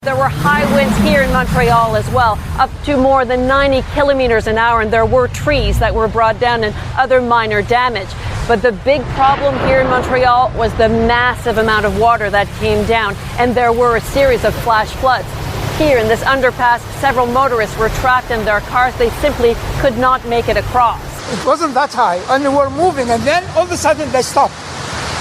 There were high winds here in Montreal as well, up to more than 90 kilometers an hour, and there were trees that were brought down and other minor damage. But the big problem here in Montreal was the massive amount of water that came down, and there were a series of flash floods. Here in this underpass, several motorists were trapped in their cars. They simply could not make it across. It wasn't that high, and we were moving, and then all of a sudden they stopped.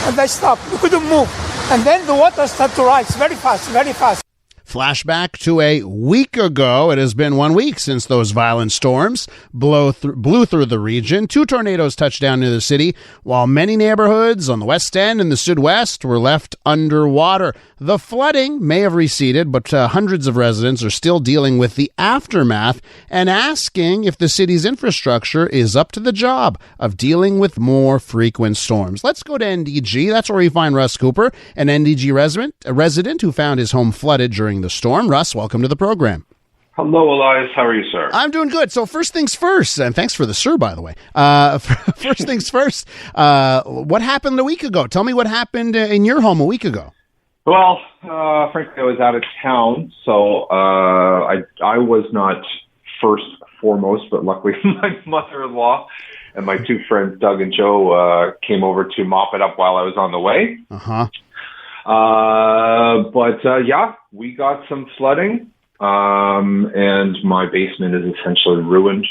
And they stopped. We couldn't move. And then the water started to rise very fast, very fast. Flashback to a week ago. It has been 1 week since those violent storms blew through the region. 2 tornadoes touched down near the city, while many neighborhoods on the West End and the Sud-West were left underwater. The flooding may have receded, but hundreds of residents are still dealing with the aftermath and asking if the city's infrastructure is up to the job of dealing with more frequent storms. Let's go to NDG. That's where we find Russ Cooper, an NDG resident who found his home flooded during the storm. Russ, welcome to the program. Hello, Elias. How are you, sir? I'm doing good. So first things first, and thanks for the sir, by the way. First things first, what happened a week ago? Tell me what happened in your home a week ago. Well, frankly, I was out of town, so I was not first foremost, but luckily my mother-in-law and my 2 friends, Doug and Joe, came over to mop it up while I was on the way. Yeah, we got some flooding, and my basement is essentially ruined.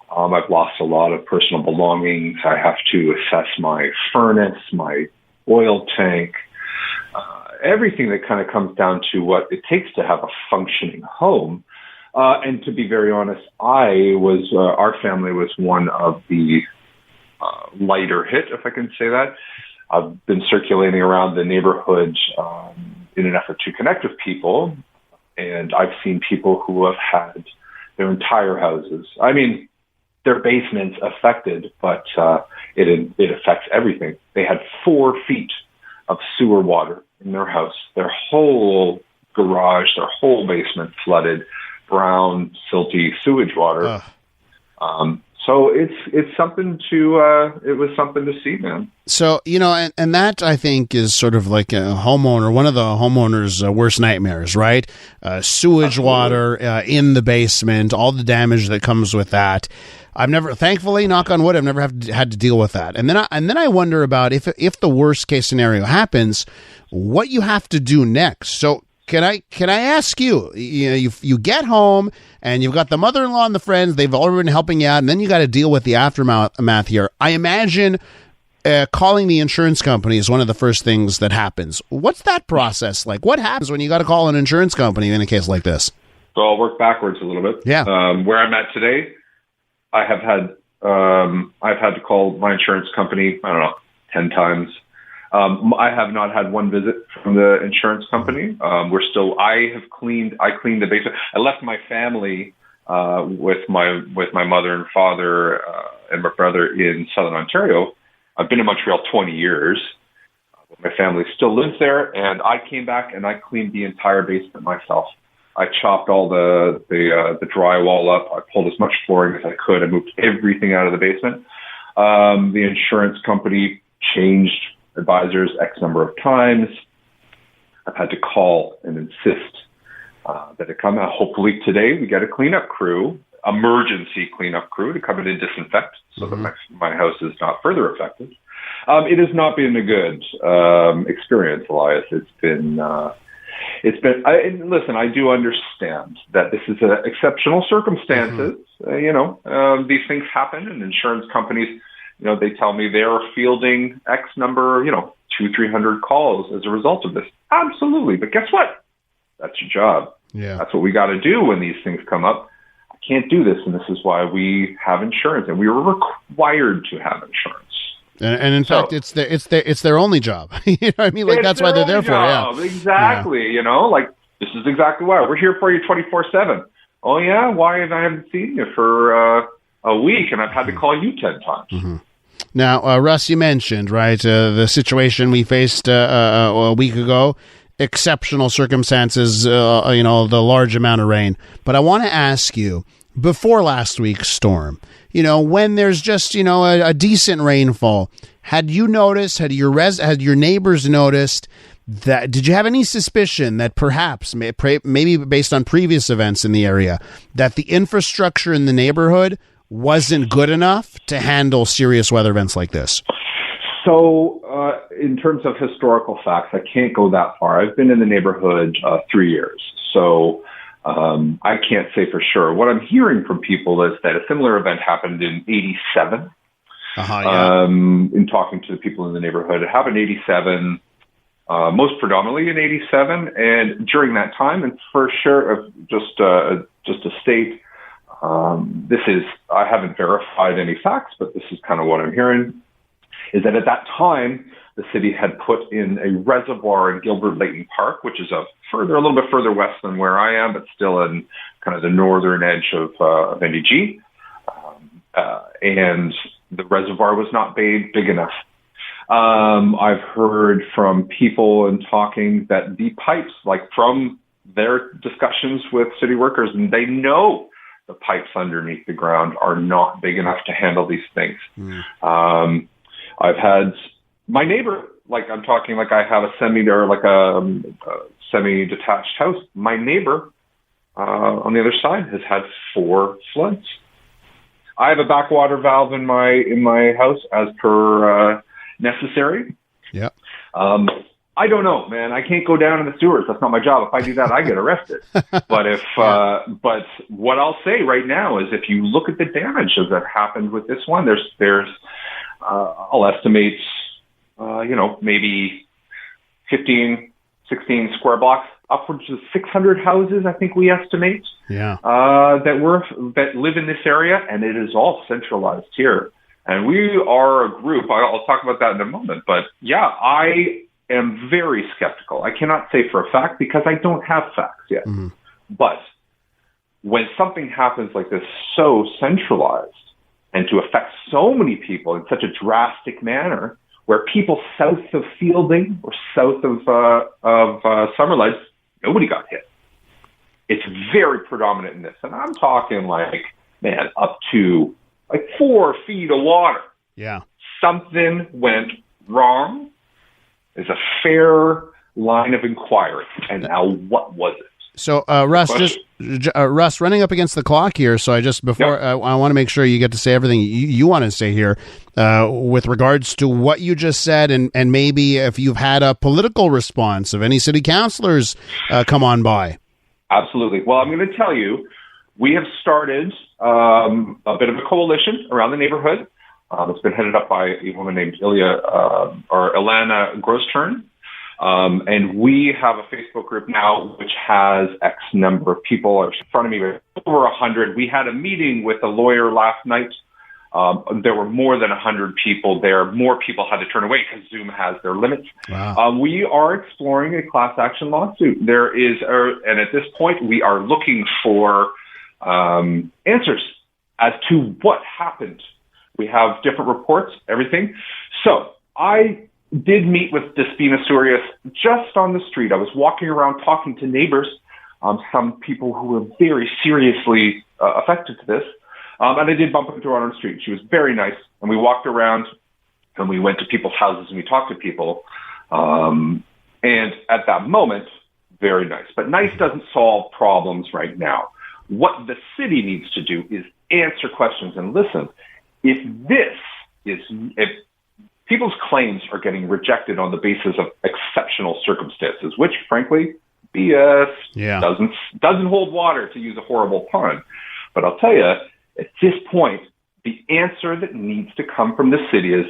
I've lost a lot of personal belongings. I have to assess my furnace, my oil tank, everything that kind of comes down to what it takes to have a functioning home. And to be very honest, our family was one of the lighter hit, if I can say that. I've been circulating around the neighborhood in an effort to connect with people, and I've seen people who have had their entire houses, I mean, their basements affected, but it affects everything. They had 4 feet of sewer water in their house, their whole garage, their whole basement flooded, brown, silty sewage water. So it's something it was something to see, man. So, and that I think is sort of like a homeowner, one of the homeowner's worst nightmares, right? Sewage water in the basement, all the damage that comes with that. Thankfully, knock on wood, I've never had to deal with that. And then I wonder about if the worst case scenario happens, what you have to do next. So can I ask you? You get home and you've got the mother-in-law and the friends. They've already been helping you out, and then you got to deal with the aftermath here. I imagine calling the insurance company is one of the first things that happens. What's that process like? What happens when you got to call an insurance company in a case like this? So I'll work backwards a little bit. Yeah. Where I'm at today, I've had to call my insurance company, I don't know, 10 times. I have not had one visit from the insurance company. I cleaned the basement. I left my family with my mother and father and my brother in Southern Ontario. I've been in Montreal 20 years. My family still lives there, and I came back and I cleaned the entire basement myself. I chopped all the drywall up. I pulled as much flooring as I could. I moved everything out of the basement. The insurance company changed advisors X number of times. I've had to call and insist that it come out. Hopefully today we get a cleanup crew, emergency cleanup crew, to come in and disinfect so that my house is not further affected. It has not been a good experience, Elias. Listen, I do understand that this is exceptional circumstances. These things happen, and insurance companies, they tell me they are fielding X number, 200-300 calls as a result of this. Absolutely. But guess what? That's your job. Yeah. That's what we got to do when these things come up. I can't do this, and this is why we have insurance, and we were required to have insurance. And in fact, it's their only job. You know what I mean? Like, that's why they're there for. Yeah, exactly. Yeah. This is exactly why we're here for you 24/7. Oh yeah, why have I haven't seen you for a week, and I've had to call you 10 times. Mm-hmm. Now, Russ, you mentioned the situation we faced a week ago. Exceptional circumstances, the large amount of rain. But I want to ask you, before last week's storm, when there's just, a decent rainfall, had you noticed, had your neighbors noticed did you have any suspicion that perhaps, maybe based on previous events in the area, that the infrastructure in the neighborhood wasn't good enough to handle serious weather events like this? So, in terms of historical facts, I can't go that far. I've been in the neighborhood 3 years, so I can't say for sure. What I'm hearing from people is that a similar event happened in '87. In talking to the people in the neighborhood, it happened in '87. Most predominantly in '87, and during that time, and for sure, just to state, this is, I haven't verified any facts, but this is kind of what I'm hearing, is that at that time, the city had put in a reservoir in Gilbert Layton Park, which is a little bit further west than where I am, but still in kind of the northern edge of NDG, and the reservoir was not big enough. I've heard from people and talking that the pipes, like from their discussions with city workers, and they know the pipes underneath the ground are not big enough to handle these things. I've had my neighbor, like I'm talking like I have a semi-detached house. My neighbor on the other side has had 4 floods. I have a backwater valve in my house as per necessary. Yeah. I don't know, man. I can't go down in the sewers. That's not my job. If I do that, I get arrested. But but what I'll say right now is, if you look at the damage that happened with this one, there's I'll estimate, maybe 15, 16 square blocks, upwards of 600 houses, I think we estimate. Yeah. That live in this area, and it is all centralized here. And we are a group. I'll talk about that in a moment. But yeah, I am very skeptical. I cannot say for a fact because I don't have facts yet. Mm-hmm. But when something happens like this, so centralized, and to affect so many people in such a drastic manner, where people south of Fielding or south of Summerledge, nobody got hit. It's very predominant in this. And I'm talking up to 4 feet of water. Yeah. Something went wrong is a fair line of inquiry. And now what was it? So, Russ, running up against the clock here. So I want to make sure you get to say everything you want to say here with regards to what you just said, and maybe if you've had a political response of any city councilors come on by. Absolutely. Well, I'm going to tell you, we have started a bit of a coalition around the neighborhood. It's been headed up by a woman named Ilana Grosstern. And we have a Facebook group now which has X number of people. In front of me, over 100. We had a meeting with a lawyer last night. There were more than 100 people there. More people had to turn away because Zoom has their limits. Wow. We are exploring a class action lawsuit. And at this point, we are looking for answers as to what happened. We have different reports, everything. So I did meet with Despina Surius just on the street. I was walking around talking to neighbors, some people who were very seriously affected to this. And I did bump into her on the street. She was very nice. And we walked around and we went to people's houses and we talked to people. And at that moment, very nice. But nice doesn't solve problems right now. What the city needs to do is answer questions and listen. If people's claims are getting rejected on the basis of exceptional circumstances, which, frankly, BS doesn't hold water, to use a horrible pun. But I'll tell you, at this point, the answer that needs to come from the city is,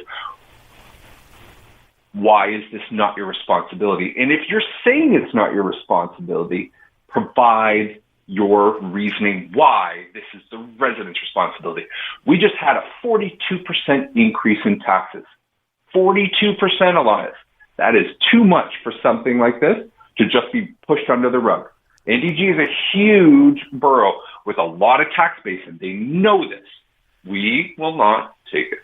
why is this not your responsibility? And if you're saying it's not your responsibility, provide your reasoning why this is the residents' responsibility. We just had a 42% increase in taxes. 42%, Elias. That is too much for something like this to just be pushed under the rug. NDG is a huge borough with a lot of tax base, and they know this. We will not take it.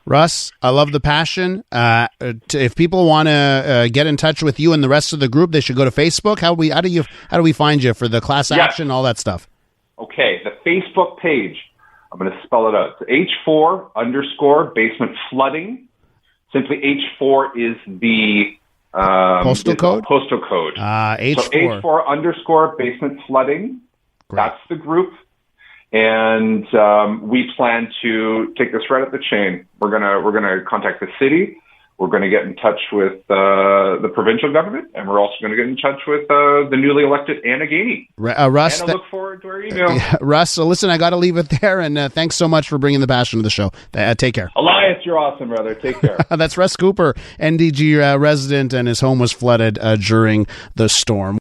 Russ, I love the passion. If people want to get in touch with you and the rest of the group, they should go to Facebook. How do we find you for the class action, all that stuff? Okay, the Facebook page. I'm going to spell it out. It's H4_basement flooding. Simply H4 is the Postal code? Postal code. H4. So H4 _ basement flooding. Great. That's the group. And we plan to take this right up the chain. We're gonna contact the city. We're going to get in touch with the provincial government, and we're also going to get in touch with the newly elected Anna Gainey. Russ, and I look forward to our email. Russ, so listen, I got to leave it there, and thanks so much for bringing the passion to the show. Take care. Elias, you're awesome, brother. Take care. That's Russ Cooper, NDG resident, and his home was flooded during the storm.